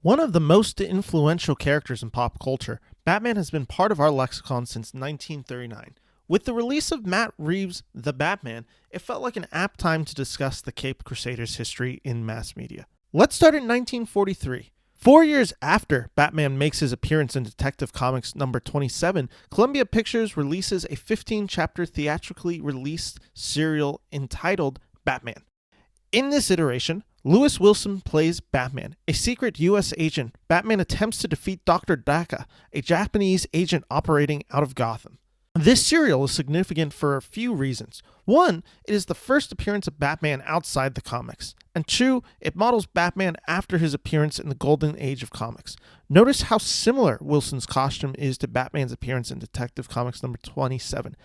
One of the most influential characters in pop culture, Batman has been part of our lexicon since 1939. With the release of Matt Reeves The Batman, it felt like an apt time to discuss the Caped Crusader's history in mass media. Let's start in 1943. 4 years after Batman makes his appearance in Detective Comics number 27, Columbia Pictures releases a 15-chapter theatrically released serial entitled Batman. In this iteration, Lewis Wilson plays Batman, a secret U.S. agent. Batman attempts to defeat Dr. Dracula, a Japanese agent operating out of Gotham. This serial is significant for a few reasons. One, it is the first appearance of Batman outside the comics. And two, it models Batman after his appearance in the golden age of comics. Notice how similar Wilson's costume is to Batman's appearance in Detective Comics number 27.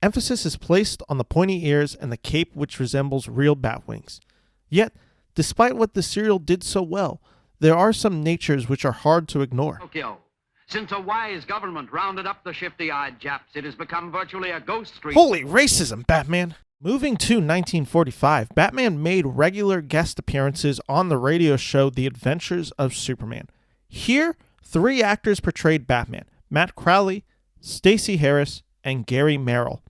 Emphasis is placed on the pointy ears and the cape, which resembles real bat wings. Yet, despite what the serial did so well, there are some natures which are hard to ignore. Tokyo. Since a wise government rounded up the shifty-eyed Japs, it has become virtually a ghost street. Holy racism, Batman! Moving to 1945, Batman made regular guest appearances on the radio show The Adventures of Superman. Here, 3 actors portrayed Batman: Matt Crowley, Stacey Harris, and Gary Merrill.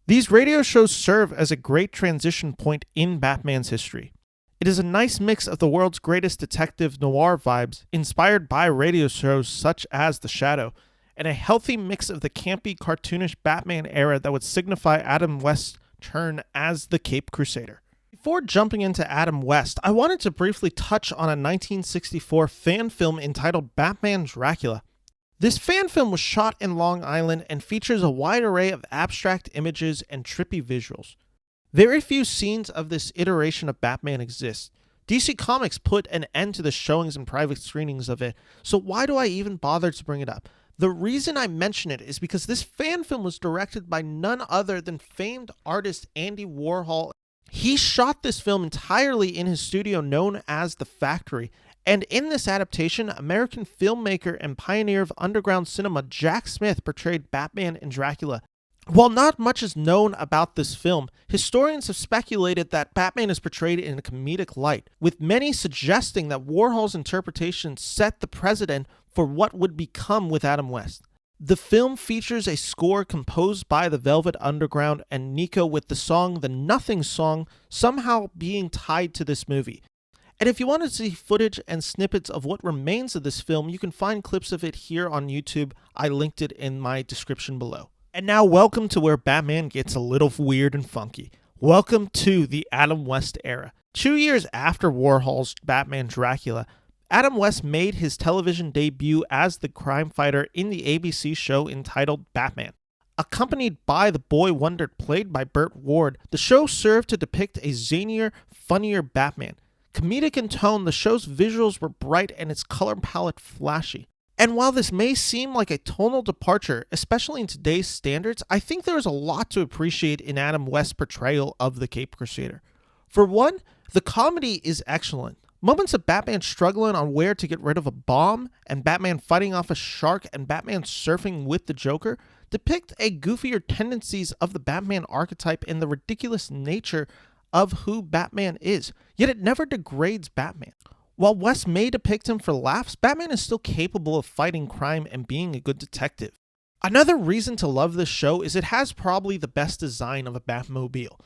These radio shows serve as a great transition point in Batman's history. It is a nice mix of the world's greatest detective noir vibes, inspired by radio shows such as The Shadow, and a healthy mix of the campy, cartoonish Batman era that would signify Adam West's turn as the Caped Crusader. Before jumping into Adam West, I wanted to briefly touch on a 1964 fan film entitled Batman Dracula. This fan film was shot in Long Island and features a wide array of abstract images and trippy visuals. Very few scenes of this iteration of Batman exist. DC Comics put an end to the showings and private screenings of it, so why do I even bother to bring it up? The reason I mention it is because this fan film was directed by none other than famed artist Andy Warhol. He shot this film entirely in his studio known as The Factory, and in this adaptation, American filmmaker and pioneer of underground cinema Jack Smith portrayed Batman and Dracula. While not much is known about this film, historians have speculated that Batman is portrayed in a comedic light, with many suggesting that Warhol's interpretation set the precedent for what would become with Adam West. The film features a score composed by the Velvet Underground and Nico, with the song The Nothing Song somehow being tied to this movie. And if you want to see footage and snippets of what remains of this film, you can find clips of it here on YouTube. I linked it in my description below. And now welcome to where Batman gets a little weird and funky. Welcome to the Adam West era. 2 years after Warhol's Batman Dracula, Adam West made his television debut as the crime fighter in the ABC show entitled Batman. Accompanied by the boy wonder played by Burt Ward, the show served to depict a zanier, funnier Batman. Comedic in tone, the show's visuals were bright and its color palette flashy. And while this may seem like a tonal departure, especially in today's standards, I think there is a lot to appreciate in Adam West's portrayal of the Caped Crusader. For one, the comedy is excellent. Moments of Batman struggling on where to get rid of a bomb, and Batman fighting off a shark, and Batman surfing with the Joker depict a goofier tendencies of the Batman archetype and the ridiculous nature of who Batman is, yet it never degrades Batman. While West may depict him for laughs, Batman is still capable of fighting crime and being a good detective. Another reason to love this show is it has probably the best design of a Batmobile.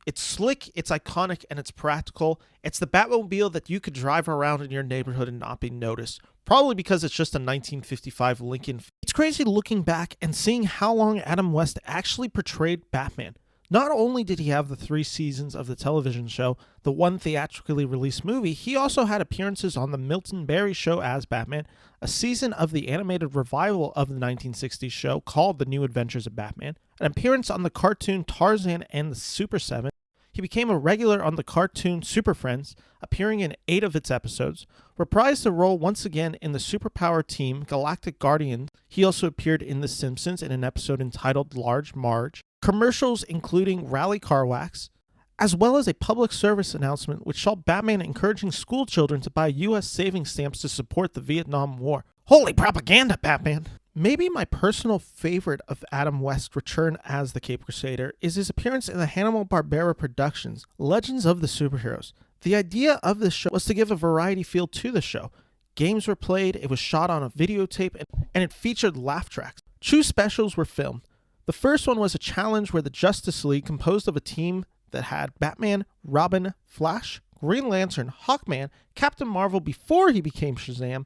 It's slick, it's iconic, and it's practical. It's the Batmobile that you could drive around in your neighborhood and not be noticed, probably because it's just a 1955 Lincoln. It's crazy looking back and seeing how long Adam West actually portrayed Batman. Not only did he have the 3 seasons of the television show, the 1 theatrically released movie, he also had appearances on the Milton Berry show as Batman, a season of the animated revival of the 1960s show called The New Adventures of Batman, an appearance on the cartoon Tarzan and the Super 7. He became a regular on the cartoon Super Friends, appearing in 8 of its episodes, reprised the role once again in the superpower team Galactic Guardian. He also appeared in The Simpsons in an episode entitled Large Marge, commercials including Rally Car Wax, as well as a public service announcement which saw Batman encouraging school children to buy U.S. savings stamps to support the Vietnam War. Holy propaganda, Batman! Maybe my personal favorite of Adam West's return as the Caped Crusader is his appearance in the Hanna-Barbera Productions, Legends of the Superheroes. The idea of this show was to give a variety feel to the show. games were played, it was shot on a videotape, and it featured laugh tracks. 2 specials were filmed. The first one was a challenge where the Justice League, composed of a team that had Batman, Robin, Flash, Green Lantern, Hawkman, Captain Marvel before he became Shazam,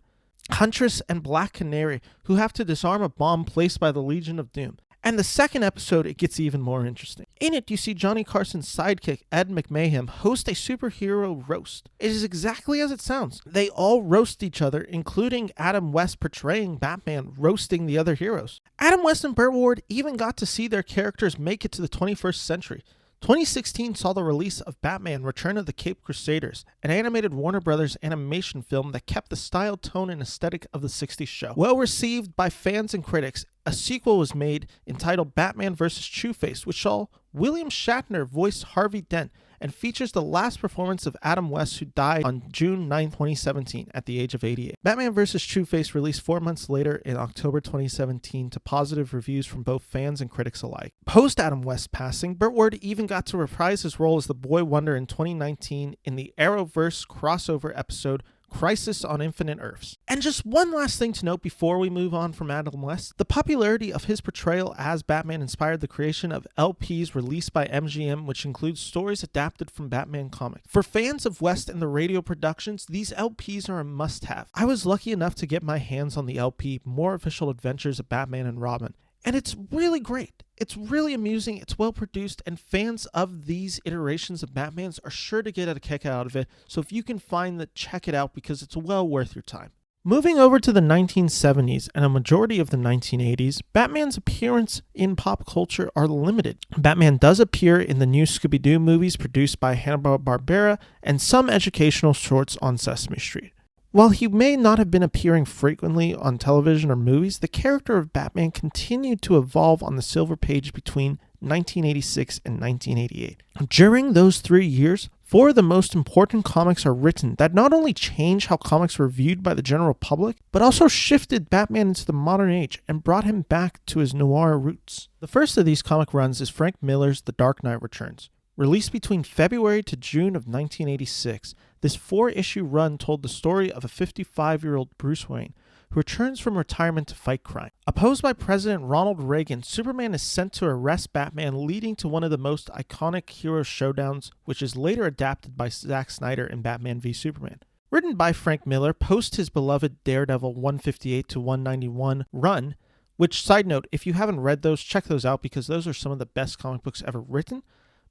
Huntress, and Black Canary, who have to disarm a bomb placed by the Legion of Doom. And the second episode, it gets even more interesting. In it, you see Johnny Carson's sidekick, Ed McMahon, host a superhero roast. It is exactly as it sounds. They all roast each other, including Adam West portraying Batman, roasting the other heroes. Adam West and Burt Ward even got to see their characters make it to the 21st century. 2016 saw the release of Batman: Return of the Caped Crusaders, an animated Warner Brothers animation film that kept the style, tone, and aesthetic of the 60s show. Well received by fans and critics, a sequel was made entitled Batman vs. Two-Face, which saw William Shatner voice Harvey Dent and features the last performance of Adam West, who died on June 9, 2017 at the age of 88. Batman vs. Two-Face released 4 months later in October 2017 to positive reviews from both fans and critics alike. Post Adam West's passing, Burt Ward even got to reprise his role as the Boy Wonder in 2019 in the Arrowverse crossover episode Crisis on Infinite Earths. And just one last thing to note before we move on from Adam West. The popularity of his portrayal as Batman inspired the creation of LPs released by MGM, which includes stories adapted from Batman comics. For fans of West and the radio productions, these LPs are a must-have. I was lucky enough to get my hands on the LP More Official Adventures of Batman and Robin, and it's really great. It's really amusing, it's well produced, and fans of these iterations of Batmans are sure to get a kick out of it, so if you can find it, check it out because it's well worth your time. Moving over to the 1970s and a majority of the 1980s, Batman's appearance in pop culture are limited. Batman does appear in the new Scooby-Doo movies produced by Hanna-Barbera and some educational shorts on Sesame Street. While he may not have been appearing frequently on television or movies, the character of Batman continued to evolve on the silver page between 1986 and 1988. During those 3 years, 4 of the most important comics are written that not only change how comics were viewed by the general public, but also shifted Batman into the modern age and brought him back to his noir roots. The first of these comic runs is Frank Miller's The Dark Knight Returns. Released between February to June of 1986, this 4-issue run told the story of a 55-year-old Bruce Wayne who returns from retirement to fight crime. Opposed by President Ronald Reagan, Superman is sent to arrest Batman, leading to one of the most iconic hero showdowns, which is later adapted by Zack Snyder in Batman v Superman. Written by Frank Miller post his beloved Daredevil 158 to 191 run, which, side note, if you haven't read those, check those out because those are some of the best comic books ever written.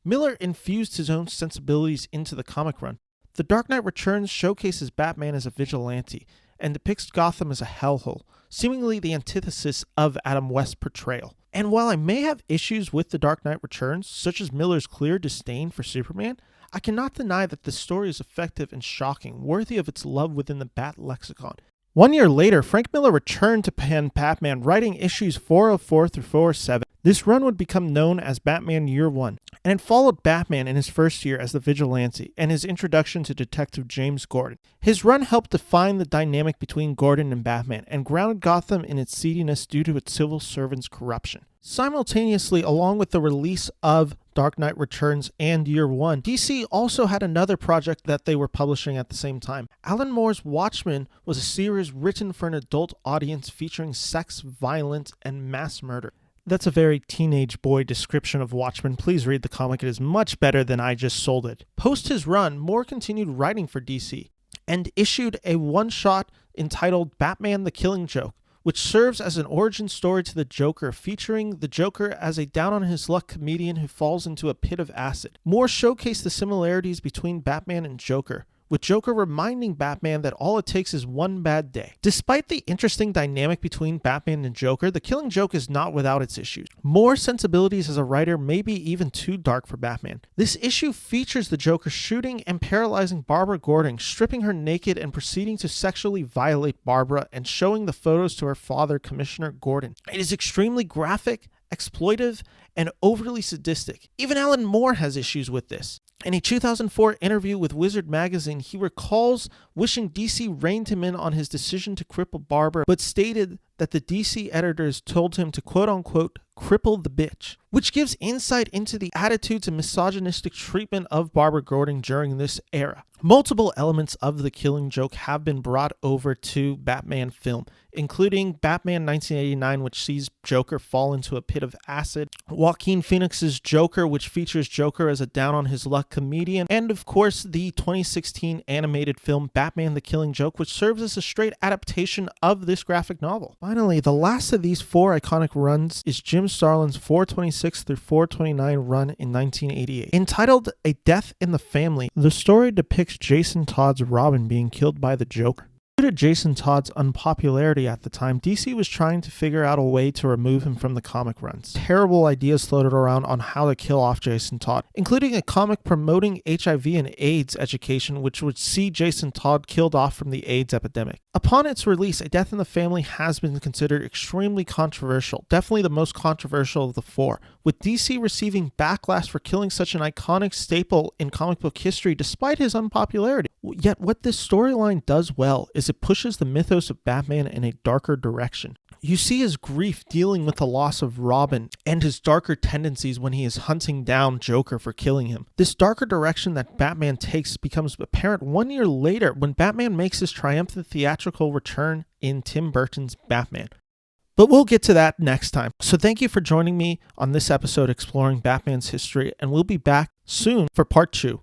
Miller infused his own sensibilities into the comic run. The Dark Knight Returns showcases Batman as a vigilante and depicts Gotham as a hellhole, seemingly the antithesis of Adam West's portrayal. And while I may have issues with The Dark Knight Returns, such as Miller's clear disdain for Superman, I cannot deny that the story is effective and shocking, worthy of its love within the Bat lexicon. 1 year later, Frank Miller returned to pen Batman, writing issues 404 through 407. This run would become known as Batman Year One, and it followed Batman in his first year as the Vigilante and his introduction to Detective James Gordon. His run helped define the dynamic between Gordon and Batman and grounded Gotham in its seediness due to its civil servants' corruption. Simultaneously, along with the release of Dark Knight Returns and Year One, DC also had another project that they were publishing at the same time. Alan Moore's Watchmen was a series written for an adult audience featuring sex, violence, and mass murder. That's a very teenage boy description of Watchmen. Please read the comic. It is much better than I just sold it. Post his run, Moore continued writing for DC and issued a one-shot entitled Batman the Killing Joke, which serves as an origin story to the Joker, featuring the Joker as a down-on-his-luck comedian who falls into a pit of acid. Moore showcased the similarities between Batman and Joker, with Joker reminding Batman that all it takes is one bad day. Despite the interesting dynamic between Batman and Joker, The Killing Joke is not without its issues. Moore's sensibilities as a writer may be even too dark for Batman. This issue features the Joker shooting and paralyzing Barbara Gordon, stripping her naked and proceeding to sexually violate Barbara and showing the photos to her father, Commissioner Gordon. It is extremely graphic, exploitive, and overly sadistic. Even Alan Moore has issues with this. In a 2004 interview with Wizard magazine, he recalls wishing DC reined him in on his decision to cripple Barber, but stated that the DC editors told him to quote-unquote cripple the bitch, which gives insight into the attitudes and misogynistic treatment of Barbara Gordon during this era. Multiple elements of the Killing Joke have been brought over to Batman film, including Batman 1989, which sees Joker fall into a pit of acid, Joaquin Phoenix's Joker, which features Joker as a down-on-his-luck comedian, and of course the 2016 animated film Batman the Killing Joke, which serves as a straight adaptation of this graphic novel. Finally, the last of these four iconic runs is Jim Starlin's 426 through 429 run in 1988. Entitled A Death in the Family, the story depicts Jason Todd's Robin being killed by the Joker. Due to Jason Todd's unpopularity at the time, DC was trying to figure out a way to remove him from the comic runs. Terrible ideas floated around on how to kill off Jason Todd, including a comic promoting HIV and AIDS education, which would see Jason Todd killed off from the AIDS epidemic. Upon its release, A Death in the Family has been considered extremely controversial, definitely the most controversial of the four, with DC receiving backlash for killing such an iconic staple in comic book history despite his unpopularity. Yet what this storyline does well is it pushes the mythos of Batman in a darker direction. You see his grief dealing with the loss of Robin and his darker tendencies when he is hunting down Joker for killing him. This darker direction that Batman takes becomes apparent 1 year later when Batman makes his triumphant theatrical return in Tim Burton's Batman. But we'll get to that next time. So thank you for joining me on this episode exploring Batman's history, and we'll be back soon for part 2.